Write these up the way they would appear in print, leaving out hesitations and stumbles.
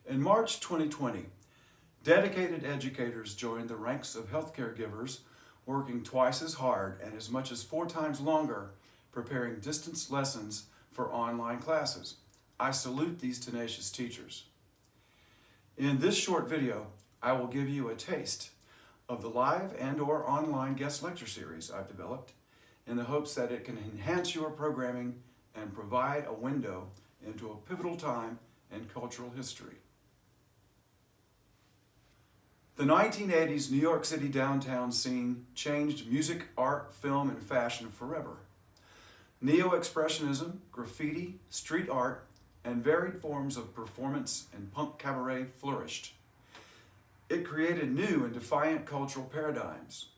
In March 2020, dedicated educators joined the ranks of healthcare givers, working twice as hard and as much as 4 times longer, preparing distance lessons for online classes. I salute these tenacious teachers. In this short video, I will give you a taste of the live and/or online guest lecture series I've developed in the hopes that it can enhance your programming and provide a window into a pivotal time in cultural history. The 1980s New York City downtown scene changed music, art, film, and fashion forever. Neo-expressionism, graffiti, street art, and varied forms of performance and punk cabaret flourished. It created new and defiant cultural paradigms.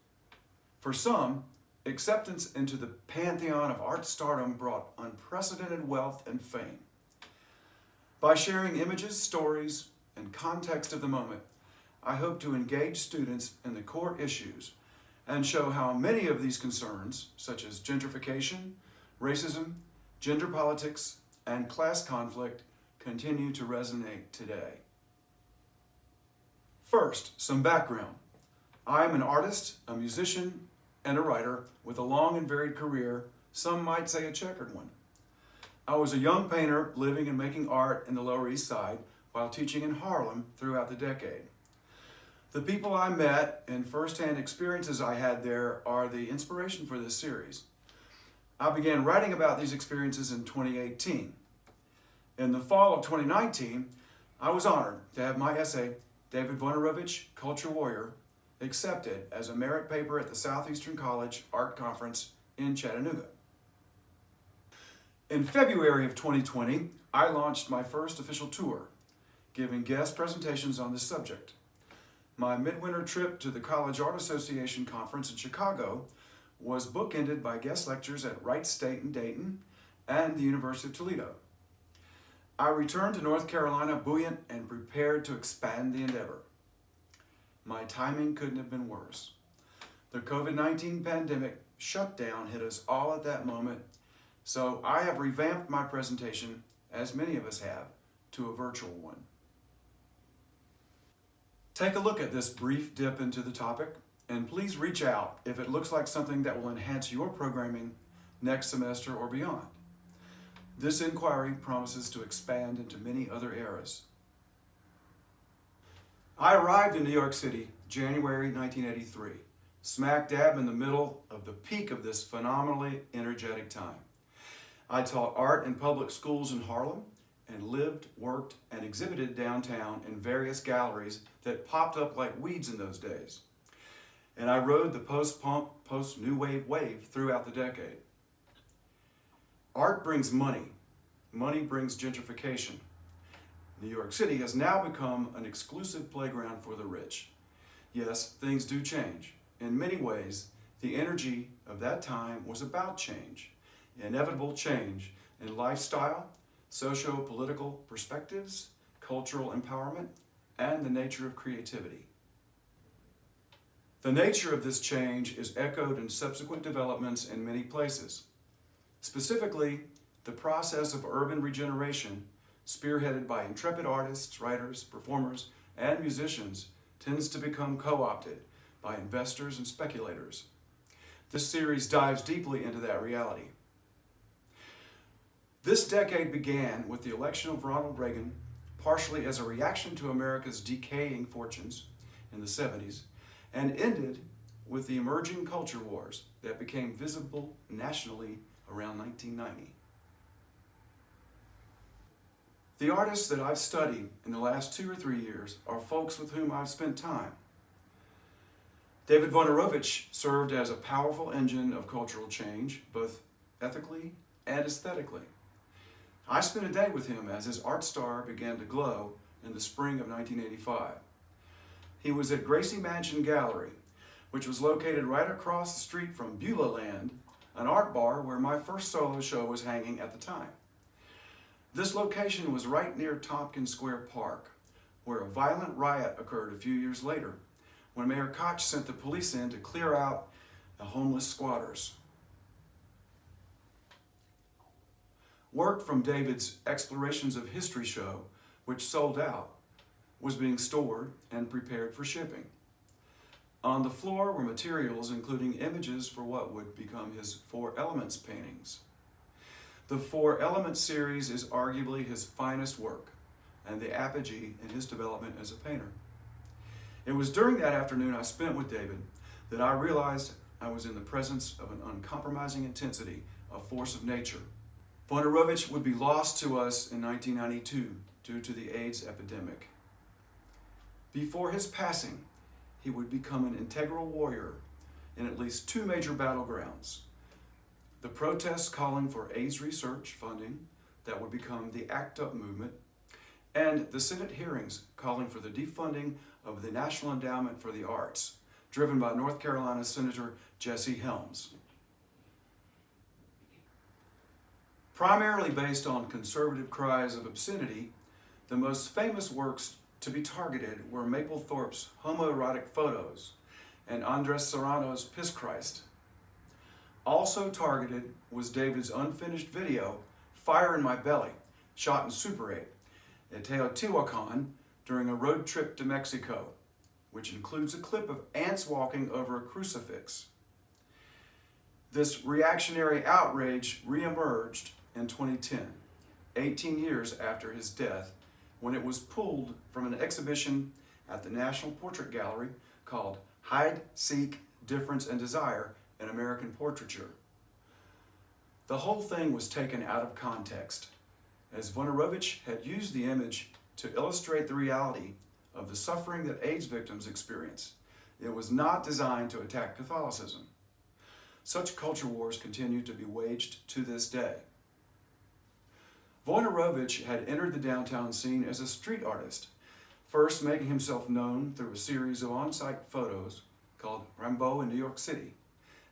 For some, acceptance into the pantheon of art stardom brought unprecedented wealth and fame. By sharing images, stories, and context of the moment, I hope to engage students in the core issues and show how many of these concerns, such as gentrification, racism, gender politics, and class conflict, continue to resonate today. First, some background. I am an artist, a musician, and a writer with a long and varied career, some might say a checkered one. I was a young painter living and making art in the Lower East Side while teaching in Harlem throughout the decade. The people I met and firsthand experiences I had there are the inspiration for this series. I began writing about these experiences in 2018. In the fall of 2019, I was honored to have my essay, David Vonderovich, Culture Warrior, accepted as a merit paper at the Southeastern College Art Conference in Chattanooga. In February of 2020, I launched my first official tour, giving guest presentations on this subject. My midwinter trip to the College Art Association Conference in Chicago was bookended by guest lectures at Wright State in Dayton and the University of Toledo. I returned to North Carolina buoyant and prepared to expand the endeavor. My timing couldn't have been worse. The COVID-19 pandemic shutdown hit us all at that moment, so I have revamped my presentation, as many of us have, to a virtual one. Take a look at this brief dip into the topic, and please reach out if it looks like something that will enhance your programming next semester or beyond. This inquiry promises to expand into many other eras. I arrived in New York City, January 1983, smack dab in the middle of the peak of this phenomenally energetic time. I taught art in public schools in Harlem and lived, worked, and exhibited downtown in various galleries that popped up like weeds in those days. And I rode the post-punk, post-new wave throughout the decade. Art brings money. Money brings gentrification. New York City has now become an exclusive playground for the rich. Yes, things do change. In many ways, the energy of that time was about change, inevitable change in lifestyle, socio-political perspectives, cultural empowerment, and the nature of creativity. The nature of this change is echoed in subsequent developments in many places. Specifically, the process of urban regeneration, spearheaded by intrepid artists, writers, performers, and musicians, tends to become co-opted by investors and speculators. This series dives deeply into that reality. This decade began with the election of Ronald Reagan, partially as a reaction to America's decaying fortunes in the 70s, and ended with the emerging culture wars that became visible nationally around 1990. The artists that I've studied in the last 2 or 3 years are folks with whom I've spent time. David Vonnerowicz served as a powerful engine of cultural change, both ethically and aesthetically. I spent a day with him as his art star began to glow in the spring of 1985. He was at Mnuchin Mansion Gallery, which was located right across the street from Beulah Land, an art bar where my first solo show was hanging at the time. This location was right near Tompkins Square Park, where a violent riot occurred a few years later when Mayor Koch sent the police in to clear out the homeless squatters. Work from David's Explorations of History show, which sold out, was being stored and prepared for shipping. On the floor were materials including images for what would become his Four Elements paintings. The Four Elements series is arguably his finest work and the apogee in his development as a painter. It was during that afternoon I spent with David that I realized I was in the presence of an uncompromising intensity, a force of nature. Vonderovich would be lost to us in 1992 due to the AIDS epidemic. Before his passing, he would become an integral warrior in at least two major battlegrounds: the protests calling for AIDS research funding that would become the ACT UP movement, and the Senate hearings calling for the defunding of the National Endowment for the Arts, driven by North Carolina Senator Jesse Helms. Primarily based on conservative cries of obscenity, the most famous works to be targeted were Mapplethorpe's homoerotic photos and Andres Serrano's Piss Christ. Also targeted was David's unfinished video, Fire in My Belly, shot in Super 8 at Teotihuacan during a road trip to Mexico, which includes a clip of ants walking over a crucifix. This reactionary outrage reemerged in 2010, 18 years after his death, when it was pulled from an exhibition at the National Portrait Gallery called Hide, Seek, Difference, and Desire in American Portraiture. The whole thing was taken out of context, as Vonnerovich had used the image to illustrate the reality of the suffering that AIDS victims experience. It was not designed to attack Catholicism. Such culture wars continue to be waged to this day. Vonderovich had entered the downtown scene as a street artist, first making himself known through a series of on-site photos called Rimbaud in New York City,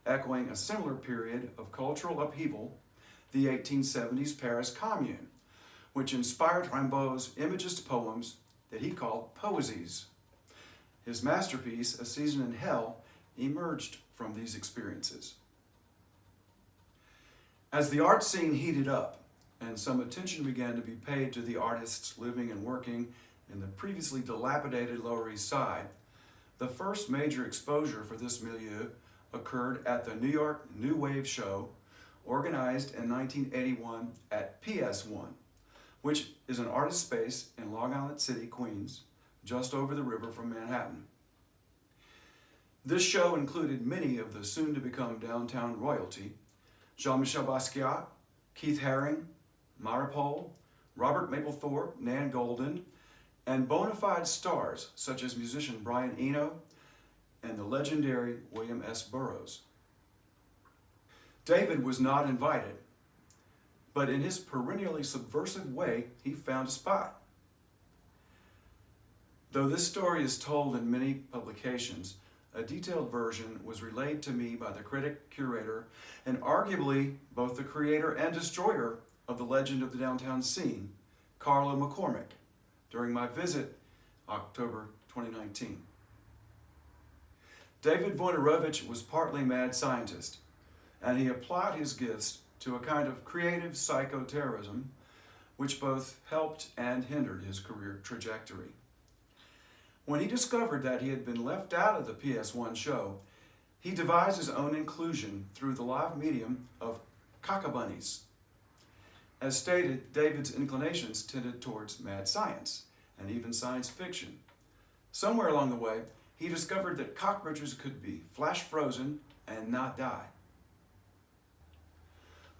echoing a similar period of cultural upheaval, the 1870s Paris Commune, which inspired Rimbaud's imagist poems that he called poesies. His masterpiece, A Season in Hell, emerged from these experiences. As the art scene heated up and some attention began to be paid to the artists living and working in the previously dilapidated Lower East Side, the first major exposure for this milieu occurred at the New York New Wave show, organized in 1981 at PS1, which is an artist space in Long Island City, Queens, just over the river from Manhattan. This show included many of the soon-to-become downtown royalty: Jean-Michel Basquiat, Keith Haring, Maripol, Robert Mapplethorpe, Nan Golden, and bona fide stars such as musician Brian Eno and the legendary William S. Burroughs. David was not invited, but in his perennially subversive way, he found a spot. Though this story is told in many publications, a detailed version was relayed to me by the critic, curator, and arguably both the creator and destroyer of the legend of the downtown scene, Carlo McCormick, during my visit, October 2019. David Vonderovich was partly mad scientist, and he applied his gifts to a kind of creative psychoterrorism, which both helped and hindered his career trajectory. When he discovered that he had been left out of the PS1 show, he devised his own inclusion through the live medium of cockabunnies. As stated, David's inclinations tended towards mad science and even science fiction. Somewhere along the way, he discovered that cockroaches could be flash frozen and not die.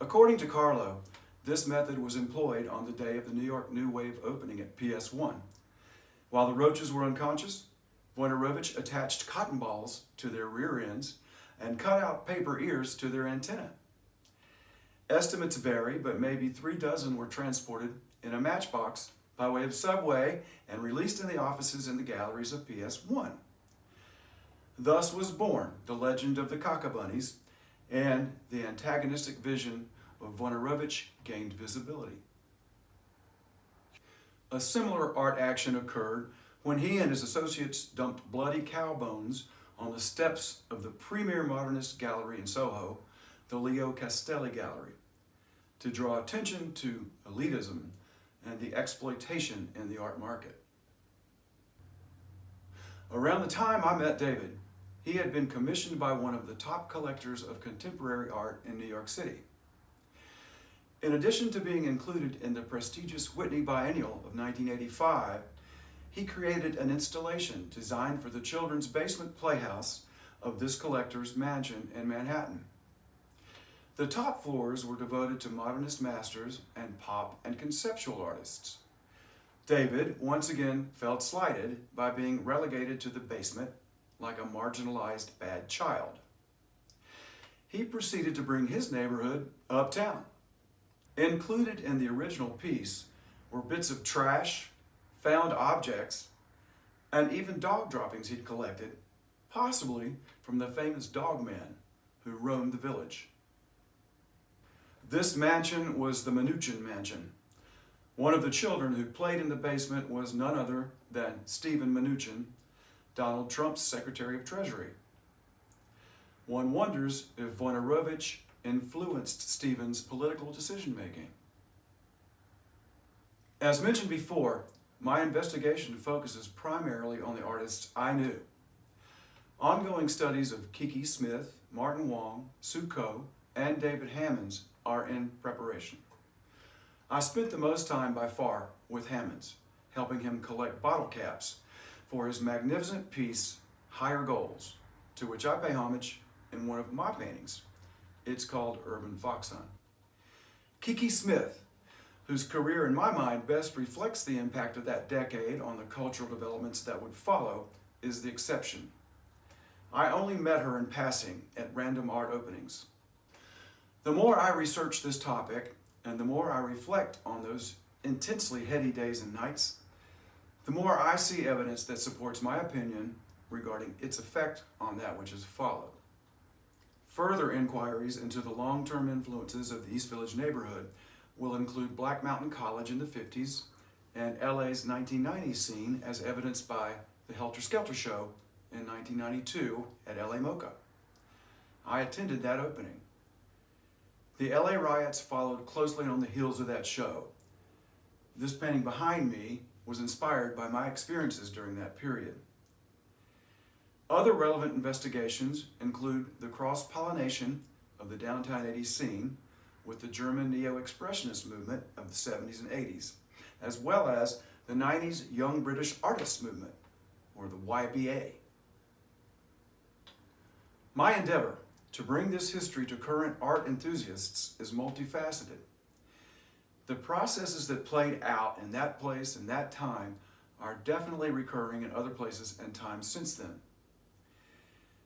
According to Carlo, this method was employed on the day of the New York New Wave opening at PS1. While the roaches were unconscious, Vonnerovich attached cotton balls to their rear ends and cut out paper ears to their antennae. Estimates vary, but maybe 36 were transported in a matchbox by way of subway and released in the offices and the galleries of PS1. Thus was born the legend of the cockabunnies, and the antagonistic vision of Vonnerovich gained visibility. A similar art action occurred when he and his associates dumped bloody cow bones on the steps of the premier modernist gallery in Soho, the Leo Castelli Gallery, to draw attention to elitism and the exploitation in the art market. Around the time I met David, he had been commissioned by one of the top collectors of contemporary art in New York City. In addition to being included in the prestigious Whitney Biennial of 1985, he created an installation designed for the children's basement playhouse of this collector's mansion in Manhattan. The top floors were devoted to modernist masters and pop and conceptual artists. David once again felt slighted by being relegated to the basement like a marginalized bad child. He proceeded to bring his neighborhood uptown. Included in the original piece were bits of trash, found objects, and even dog droppings he'd collected, possibly from the famous dog man who roamed the village. This mansion was the Mnuchin Mansion. One of the children who played in the basement was none other than Stephen Mnuchin, Donald Trump's Secretary of Treasury. One wonders if Vonderovich influenced Stephen's political decision-making. As mentioned before, my investigation focuses primarily on the artists I knew. Ongoing studies of Kiki Smith, Martin Wong, Sue Ko, and David Hammonds are in preparation. I spent the most time by far with Hammonds, helping him collect bottle caps for his magnificent piece, Higher Goals, to which I pay homage in one of my paintings. It's called Urban Foxhunt. Kiki Smith, whose career in my mind best reflects the impact of that decade on the cultural developments that would follow, is the exception. I only met her in passing at random art openings. The more I research this topic, and the more I reflect on those intensely heady days and nights, the more I see evidence that supports my opinion regarding its effect on that which has followed. Further inquiries into the long-term influences of the East Village neighborhood will include Black Mountain College in the 50s and LA's 1990s scene as evidenced by the Helter Skelter show in 1992 at LA MoCA. I attended that opening. The LA riots followed closely on the heels of that show. This painting behind me was inspired by my experiences during that period. Other relevant investigations include the cross-pollination of the downtown 80s scene with the German neo-expressionist movement of the 70s and 80s, as well as the 90s Young British Artists movement, or the YBA. My endeavor to bring this history to current art enthusiasts is multifaceted. The processes that played out in that place and that time are definitely recurring in other places and times since then.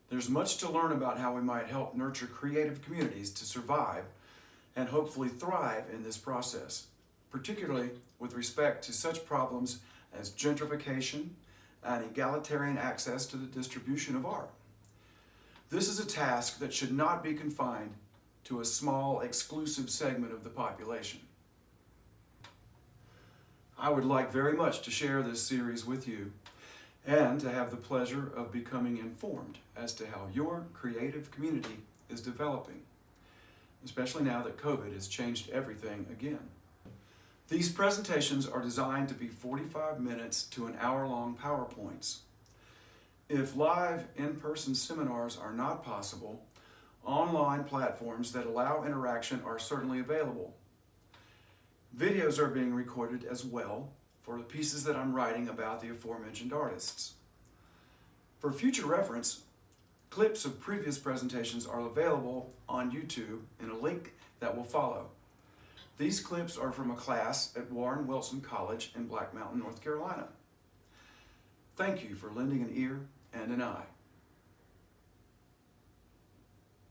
There's much to learn about how we might help nurture creative communities to survive and hopefully thrive in this process, particularly with respect to such problems as gentrification and egalitarian access to the distribution of art. This is a task that should not be confined to a small, exclusive segment of the population. I would like very much to share this series with you and to have the pleasure of becoming informed as to how your creative community is developing, especially now that COVID has changed everything again. These presentations are designed to be 45 minutes to an hour-long PowerPoints. If live in-person seminars are not possible, online platforms that allow interaction are certainly available. Videos are being recorded as well for the pieces that I'm writing about the aforementioned artists. For future reference, clips of previous presentations are available on YouTube in a link that will follow. These clips are from a class at Warren Wilson College in Black Mountain, North Carolina. Thank you for lending an ear and an eye.